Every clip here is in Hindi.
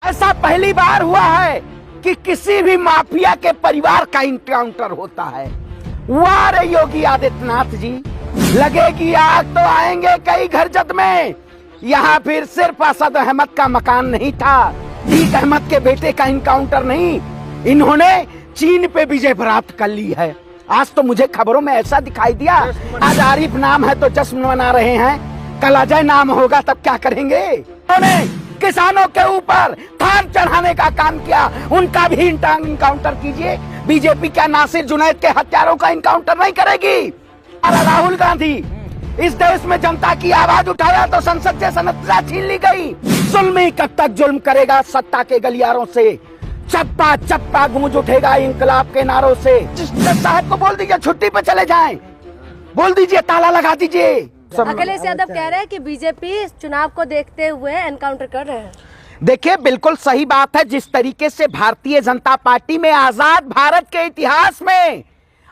ऐसा पहली बार हुआ है कि किसी भी माफिया के परिवार का इनकाउंटर होता है। वाह रे योगी आदित्यनाथ जी, लगेगी आग तो आएंगे कई घर जद में। यहाँ फिर सिर्फ असद अहमद का मकान नहीं था, अतीक अहमद के बेटे का इनकाउंटर नहीं, इन्होंने चीन पे विजय प्राप्त कर ली है। आज तो मुझे खबरों में ऐसा दिखाई दिया, आज आरिफ नाम है तो जश्न मना रहे हैं, कल अजय नाम होगा तब क्या करेंगे। उन्होंने किसानों के ऊपर थान चढ़ाने का काम किया, उनका भी इनकाउंटर कीजिए। बीजेपी क्या नासिर जुनैद के हत्यारों का इनकाउंटर नहीं करेगी? राहुल गांधी इस देश में जनता की आवाज उठाया तो संसद से संरचना छीन ली गई। जुल्मी कब तक जुल्म करेगा सत्ता के गलियारों से, चप्पा चप्पा गूंज उठेगा इंकलाब के नारों से। साहब को बोल दीजिए छुट्टी पे चले जाएं, बोल दीजिए ताला लगा दीजिए। अखिलेश यादव कह रहे हैं कि बीजेपी चुनाव को देखते हुए एनकाउंटर कर रहे हैं। देखिए बिल्कुल सही बात है। जिस तरीके से भारतीय जनता पार्टी में आजाद भारत के इतिहास में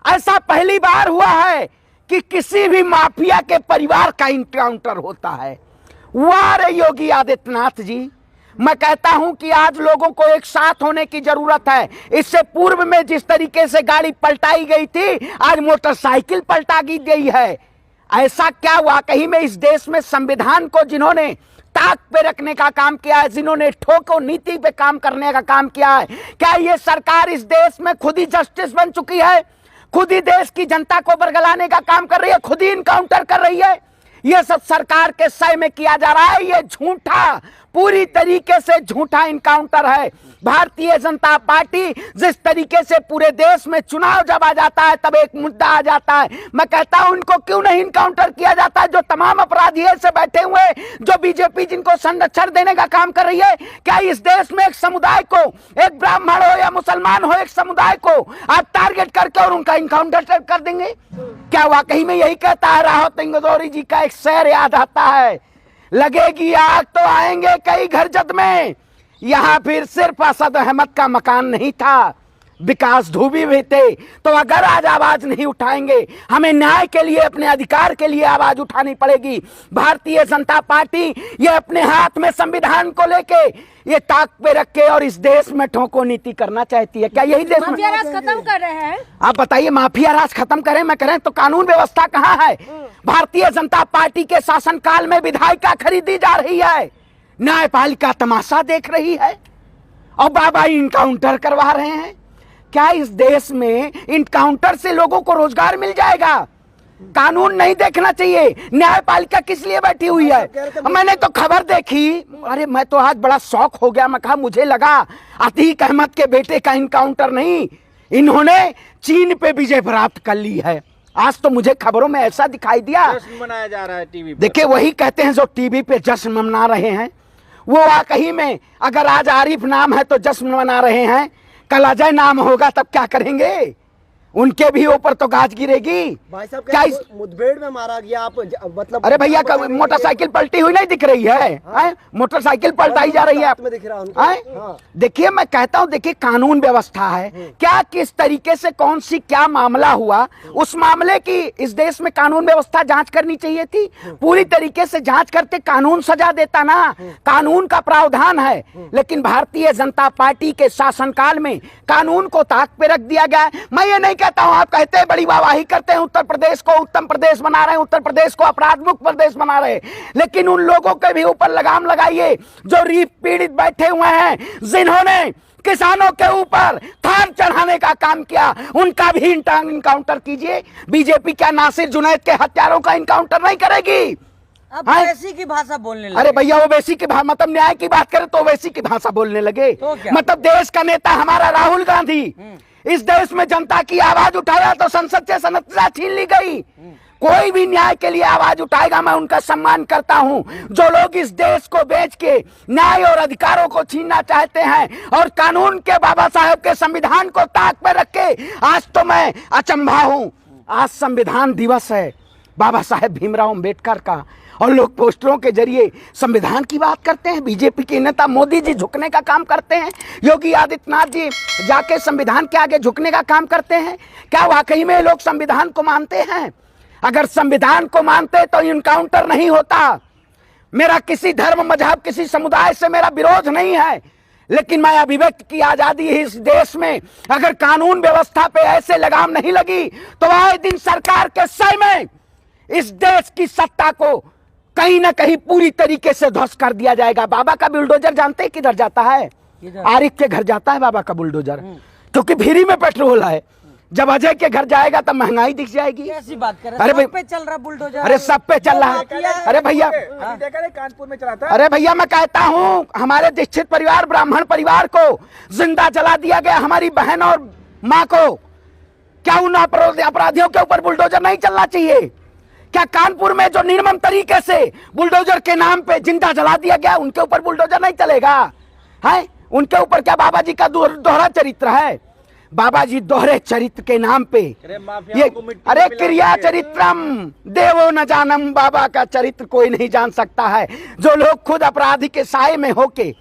ऐसा पहली बार हुआ है कि किसी भी माफिया के परिवार का इनकाउंटर होता है। वाह रे योगी आदित्यनाथ जी, मैं कहता हूं कि आज लोगों को एक साथ होने की जरूरत है। इससे पूर्व में जिस तरीके से गाड़ी पलटाई गई थी, आज मोटरसाइकिल पलटा गई है। ऐसा क्या वाकई में इस देश में संविधान को जिन्होंने ताक पे रखने का काम किया है, जिन्होंने ठोको नीति पे काम करने का काम किया है, क्या ये सरकार इस देश में खुद ही जस्टिस बन चुकी है? खुद ही देश की जनता को बरगलाने का काम कर रही है, खुद ही इनकाउंटर कर रही है। यह सब सरकार के सय में किया जा रहा है। यह झूठा, पूरी तरीके से झूठा इनकाउंटर है। भारतीय जनता पार्टी जिस तरीके से पूरे देश में चुनाव जब आ जाता है तब एक मुद्दा आ जाता है, मैं कहता हूं इनको क्यों नहीं इनकाउंटर किया जाता है? जो तमाम अपराधी ऐसे बैठे हुए, जो बीजेपी जिनको संरक्षण देने का काम कर रही है, क्या इस देश में एक समुदाय को, एक ब्राह्मण हो या मुसलमान हो, एक समुदाय को आप टारगेट करके और उनका इनकाउंटर कर देंगे? क्या वाकई में यही कहता है? राहत इंगदौरी जी का एक शेर याद आता है, लगेगी आग तो आएंगे कई घर जद में। यहाँ फिर सिर्फ असद अहमद का मकान नहीं था, विकास दुबे भी थे। तो अगर आज आवाज नहीं उठाएंगे, हमें न्याय के लिए, अपने अधिकार के लिए आवाज उठानी पड़ेगी। भारतीय जनता पार्टी ये अपने हाथ में संविधान को लेके ये ताक पे रख के और इस देश में ठोको नीति करना चाहती है। क्या यही देश माफिया राज खत्म कर रहे हैं? आप बताइए, माफिया राज खत्म करें मैं करें तो कानून व्यवस्था कहाँ है? भारतीय जनता पार्टी के शासनकाल में विधायिका खरीदी जा रही है, न्यायपालिका तमाशा देख रही है और बाबा इनकाउंटर करवा रहे हैं। क्या इस देश में इनकाउंटर से लोगों को रोजगार मिल जाएगा? कानून नहीं देखना चाहिए? न्यायपालिका किस लिए बैठी हुई है? मैंने तो खबर देखी, अरे मैं तो आज बड़ा शौक हो गया। मैं कहा मुझे लगा अतीक अहमद के बेटे का इनकाउंटर नहीं, इन्होंने चीन पे विजय प्राप्त कर ली है। आज तो मुझे खबरों में ऐसा दिखाई दिया, जश्न मनाया जा रहा है टीवी पर। देखिए वही कहते हैं जो टीवी पे जश्न मना रहे हैं, वो वाकई में अगर आज आरिफ नाम है तो जश्न मना रहे हैं, कल अजय नाम होगा तब क्या करेंगे? उनके भी ऊपर तो गाज गिरेगी। भाई साहब क्या इस मुठभेड़ में मारा गया? आप मतलब अरे भैया मोटरसाइकिल पलटी हुई नहीं दिख रही है? मोटरसाइकिल पलटाई जा रही है में दिख रहा है। देखिए मैं कहता हूं, देखिए कानून व्यवस्था है, क्या किस तरीके से कौन सी क्या मामला हुआ, उस मामले की इस देश में कानून व्यवस्था जांच करनी चाहिए थी। पूरी तरीके से जांच करते कानून सजा देता ना, कानून का प्रावधान है। लेकिन भारतीय जनता पार्टी के शासनकाल में कानून को ताक पे रख दिया गया। मैं ये नहीं कहता हूं, आप कहते हैं बड़ी वाहवाही करते हैं, उत्तर प्रदेश को उत्तम प्रदेश बना रहे हैं, उत्तर प्रदेश को अपराध मुक्त प्रदेश बना रहे हैं, लेकिन उन लोगों के भी ऊपर लगाम लगाइए जो रीप पीड़ित बैठे हुए हैं, जिन्होंने किसानों के ऊपर थान चढ़ाने का काम किया, उनका भी इनकाउंटर कीजिए। बीजेपी क्या नासिर जुनैद के हत्यारों का इनकाउंटर नहीं करेगी? अब ओवैसी की भाषा बोलने लगे। अरे भैया ओवैसी की भाषा, मतलब न्याय की बात करें तो ओवैसी की भाषा बोलने लगे। तो मतलब देश का नेता हमारा राहुल गांधी इस देश में जनता की आवाज उठाया तो संसद से संरचना छीन ली गई। कोई भी न्याय के लिए आवाज उठाएगा, मैं उनका सम्मान करता हूं। जो लोग इस देश को बेच के न्याय और अधिकारों को छीनना चाहते हैं और कानून के, बाबा साहेब के संविधान को ताक पर रख के, आज तो मैं अचंभा हूं। आज संविधान दिवस है बाबा साहेब भीमराव अंबेडकर का, और लोग पोस्टरों के जरिए संविधान की बात करते हैं। बीजेपी के नेता मोदी जी झुकने का काम करते हैं, योगी आदित्यनाथ जी जाके संविधान के आगे झुकने का काम करते हैं। क्या वाकई में लोग संविधान को मानते हैं? अगर संविधान को मानते तो इनकाउंटर नहीं होता। मेरा किसी धर्म, मजहब, किसी समुदाय से मेरा विरोध नहीं है, लेकिन मैं अभिव्यक्ति की आजादी है इस देश में, अगर कानून व्यवस्था पे ऐसे लगाम नहीं लगी तो आए दिन सरकार के सय में इस देश की सत्ता को कहीं ना कहीं पूरी तरीके से ध्वस्त कर दिया जाएगा। बाबा का बुलडोजर जानते हैं किधर जाता है? आरिफ के घर जाता है बाबा का बुलडोजर, क्योंकि फ्री में पेट्रोल है। जब अजय के घर जाएगा तब महंगाई दिख जाएगी। कैसी बात कर रहे? अरे सब पे चल रहा बुलडोजर। अरे सब पे चल रहा है। अरे भैया, कानपुर में चला था। अरे भैया मैं कहता हूँ हमारे दीक्षित परिवार, ब्राह्मण परिवार को जिंदा जला दिया गया, हमारी बहन और माँ को। क्या उन अपराधियों के ऊपर बुलडोजर नहीं चलना चाहिए? क्या कानपुर में जो निर्मम तरीके से बुलडोजर के नाम पे जिंदा जला दिया गया, उनके ऊपर बुलडोजर नहीं चलेगा? है उनके ऊपर क्या बाबा जी का दोहरा चरित्र है? बाबा जी दोहरे चरित्र के नाम पे ये, अरे क्रिया चरित्रम देवो न जानम, बाबा का चरित्र कोई नहीं जान सकता है। जो लोग खुद अपराधी के साए में होके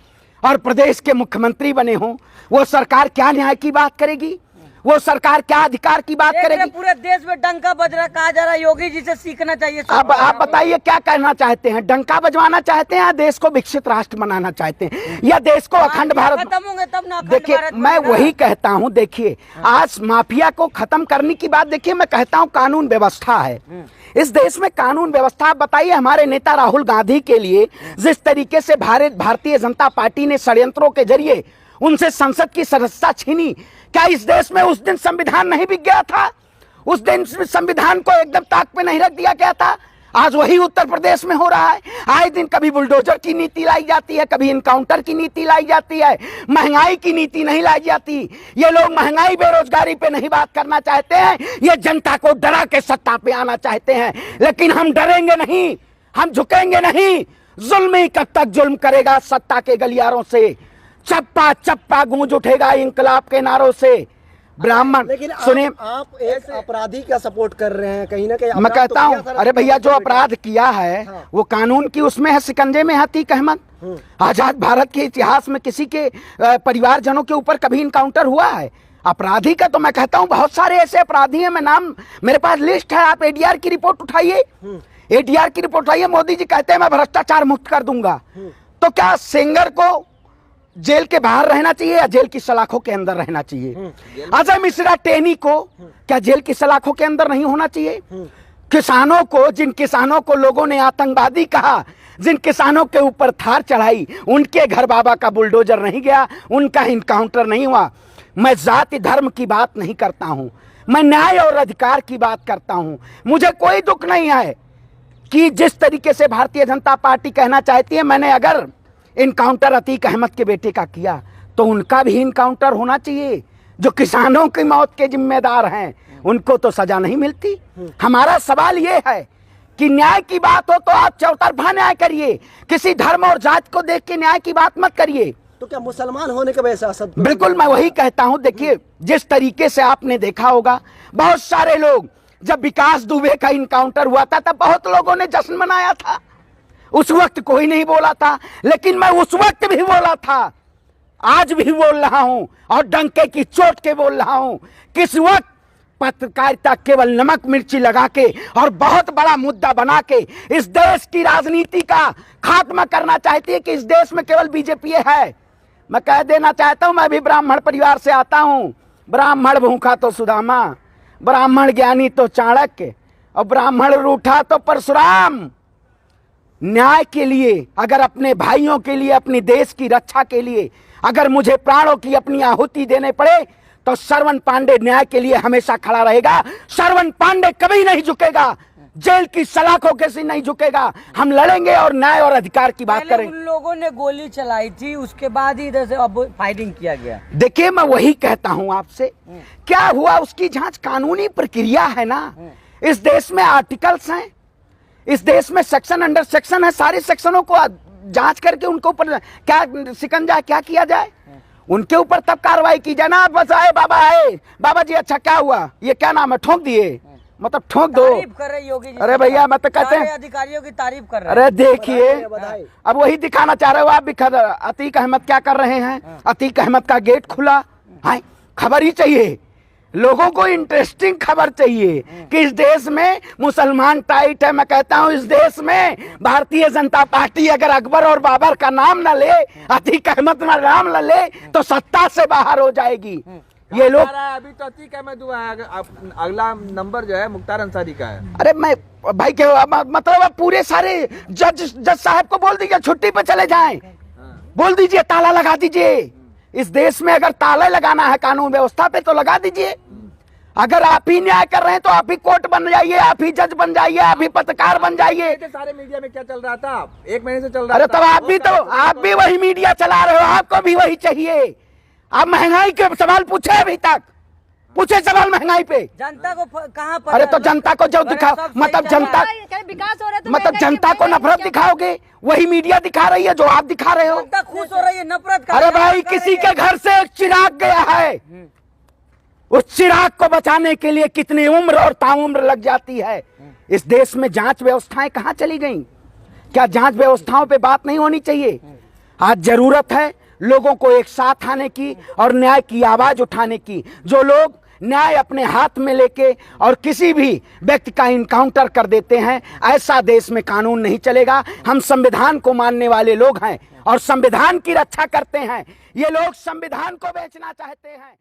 और प्रदेश के मुख्यमंत्री बने हों, वो सरकार क्या न्याय की बात करेगी? वो सरकार क्या अधिकार की बात करेगी? पूरे देश में डंका बज रहा, कहा जा रहा योगी जी से सीखना चाहिए। अब आप बताइए क्या कहना चाहते हैं? डंका बजवाना चाहते हैं या देश को विकसित राष्ट्र बनाना चाहते हैं, या देश को अखंड भारत? खत्म होंगे तब ना। देखिए मैं वही कहता हूं, देखिए आज माफिया को खत्म करने की बात, देखिए मैं कहता हूं कानून व्यवस्था है इस देश में। कानून व्यवस्था, आप बताइए हमारे नेता राहुल गांधी के लिए जिस तरीके से भारतीय जनता पार्टी ने षड्यंत्रों के जरिए उनसे संसद की सदस्यता छीनी, क्या इस देश में उस दिन संविधान नहीं बिक गया था? उस दिन संविधान को एकदम ताक पे नहीं रख दिया गया था? आज वही उत्तर प्रदेश में हो रहा है। आए दिन कभी बुलडोजर की नीति लाई जाती है, कभी इनकाउंटर की नीति लाई जाती है, महंगाई की नीति नहीं लाई जाती। ये लोग महंगाई बेरोजगारी पे नहीं बात करना चाहते हैं, ये जनता को डरा के सत्ता पे आना चाहते हैं। लेकिन हम डरेंगे नहीं, हम झुकेंगे नहीं। जुल्म ही कब तक जुल्म करेगा? सत्ता के गलियारों से चप्पा चप्पा गूंज उठेगा इंकलाब के नारों से। ब्राह्मण लेकिन सुनिए, आप एक अपराधी का सपोर्ट कर रहे हैं कहीं ना कहीं। मैं कहता हूँ अरे भैया जो अपराध किया है वो कानून की उसमें है, शिकंजे में है। अतीक अहमद, आजाद भारत के इतिहास में किसी के परिवारजनों के ऊपर कभी इनकाउंटर हुआ है? अपराधी का तो मैं कहता हूँ बहुत सारे ऐसे अपराधी हैं, मैं नाम मेरे पास लिस्ट है, आप एडीआर की रिपोर्ट उठाइए। एडीआर की रिपोर्ट उठाइए। मोदी जी कहते हैं मैं भ्रष्टाचार मुक्त कर दूंगा, तो क्या सेंगर को जेल के बाहर रहना चाहिए या जेल की सलाखों के अंदर रहना चाहिए? अजय मिश्रा टेनी को क्या जेल की सलाखों के अंदर नहीं होना चाहिए? किसानों को, जिन किसानों को लोगों ने आतंकवादी कहा, जिन किसानों के ऊपर थार चढ़ाई, उनके घर बाबा का बुलडोजर नहीं गया, उनका इनकाउंटर नहीं हुआ। मैं जाति धर्म की बात नहीं करता हूं, मैं न्याय और अधिकार की बात करता हूं। मुझे कोई दुख नहीं है कि जिस तरीके से भारतीय जनता पार्टी कहना चाहती है, मैंने अगर इनकाउंटर अतीक अहमद के बेटे का किया तो उनका भी इनकाउंटर होना चाहिए। जो किसानों की मौत के जिम्मेदार हैं उनको तो सजा नहीं मिलती। हमारा सवाल ये है कि न्याय की बात हो तो आप चौतरफा न्याय करिए, किसी धर्म और जात को देख के न्याय की बात मत करिए। तो क्या मुसलमान होने के वजह से असद? बिल्कुल मैं वही कहता हूं। देखिए जिस तरीके से आपने देखा होगा, बहुत सारे लोग, जब विकास दुबे का इनकाउंटर हुआ था तब बहुत लोगों ने जश्न मनाया था, उस वक्त कोई नहीं बोला था। लेकिन मैं उस वक्त भी बोला था, आज भी बोल रहा हूं और डंके की चोट के बोल रहा हूं। किस वक्त पत्रकारिता केवल नमक मिर्ची लगा के और बहुत बड़ा मुद्दा बना के इस देश की राजनीति का खात्मा करना चाहती है कि इस देश में केवल बीजेपी है। मैं कह देना चाहता हूं, मैं भी ब्राह्मण परिवार से आता हूं। ब्राह्मण भूखा तो सुदामा, ब्राह्मण ज्ञानी तो चाणक्य, और ब्राह्मण रूठा तो परशुराम। न्याय के लिए, अगर अपने भाइयों के लिए, अपने देश की रक्षा के लिए अगर मुझे प्राणों की अपनी आहुति देने पड़े तो श्रवण पांडे न्याय के लिए हमेशा खड़ा रहेगा। श्रवण पांडे कभी नहीं झुकेगा, जेल की सलाखों के से नहीं झुकेगा। हम लड़ेंगे और न्याय और अधिकार की बात करेंगे। उन लोगों ने गोली चलाई थी, उसके बाद ही इधर से अब फायरिंग किया गया। देखिए मैं वही कहता हूं आपसे, क्या हुआ उसकी जांच कानूनी प्रक्रिया है ना। इस देश में आर्टिकल्स हैं, इस देश में सेक्शन अंडर सेक्शन है, सारे सेक्शनों को जांच करके उनके ऊपर क्या शिकंजा क्या किया जाए, उनके ऊपर तब कार्रवाई की जाए ना। बस आए बाबा जी अच्छा क्या हुआ, ये क्या नाम है, ठोक दिए, मतलब ठोक दो। तारीफ कर रहे योगी जी। अरे भैया मैं तो कहते हैं अधिकारियों की तारीफ कर रहे हैं। अरे देखिए अब वही दिखाना चाह रहे हो आप भी। अतीक अहमद क्या कर रहे हैं? अतीक अहमद का गेट खुला है, खबर ही चाहिए। लोगों को इंटरेस्टिंग खबर चाहिए कि इस देश में मुसलमान टाइट है। मैं कहता हूं इस देश में भारतीय जनता पार्टी अगर अकबर और बाबर का नाम न ले, अतीक अहमद का नाम न ले, तो सत्ता से बाहर हो जाएगी। ये लोग अभी तो अतीक अहमद हुआ है, अगला नंबर जो है मुख्तार अंसारी का है। अरे मैं भाई के मतलब पूरे सारे जज साहब को बोल दीजिए छुट्टी पे चले जाएं, बोल दीजिए ताला लगा दीजिए। इस देश में अगर ताला लगाना है कानून व्यवस्था पे तो लगा दीजिए। अगर आप ही न्याय कर रहे हैं तो आप ही कोर्ट बन जाइए, आप ही जज बन जाइए, आप ही पत्रकार बन जाइए। सारे मीडिया में क्या चल रहा था, 1 महीने से चल रहा अरे था। तब आप भी वही मीडिया चला रहे हो, आपको भी वही चाहिए। आप महंगाई के सवाल पूछे अभी तक, पूछे सवाल महंगाई पे जनता को कहाँ पर? अरे तो जनता को जो दिखाओ, मतलब जनता विकास हो रहा है तो मतलब महंगाई जनता को की नफरत क्या- दिखाओगे, वही मीडिया दिखा रही है जो आप दिखा रहे हो। जनता खुश हो रही है, नफरत कर अरे रही है, भाई कर किसी रही के है। घर से एक चिराग गया है, उस चिराग को बचाने के लिए कितनी उम्र और ताउम्र लग जाती है। इस देश में जांच व्यवस्थाएं कहां चली गईं? क्या जांच व्यवस्थाओं पे बात नहीं होनी चाहिए? आज जरूरत है लोगों को एक साथ आने की और न्याय की आवाज उठाने की। जो लोग न्याय अपने हाथ में लेके और किसी भी व्यक्ति का इनकाउंटर कर देते हैं, ऐसा देश में कानून नहीं चलेगा। हम संविधान को मानने वाले लोग हैं और संविधान की रक्षा करते हैं। ये लोग संविधान को बेचना चाहते हैं।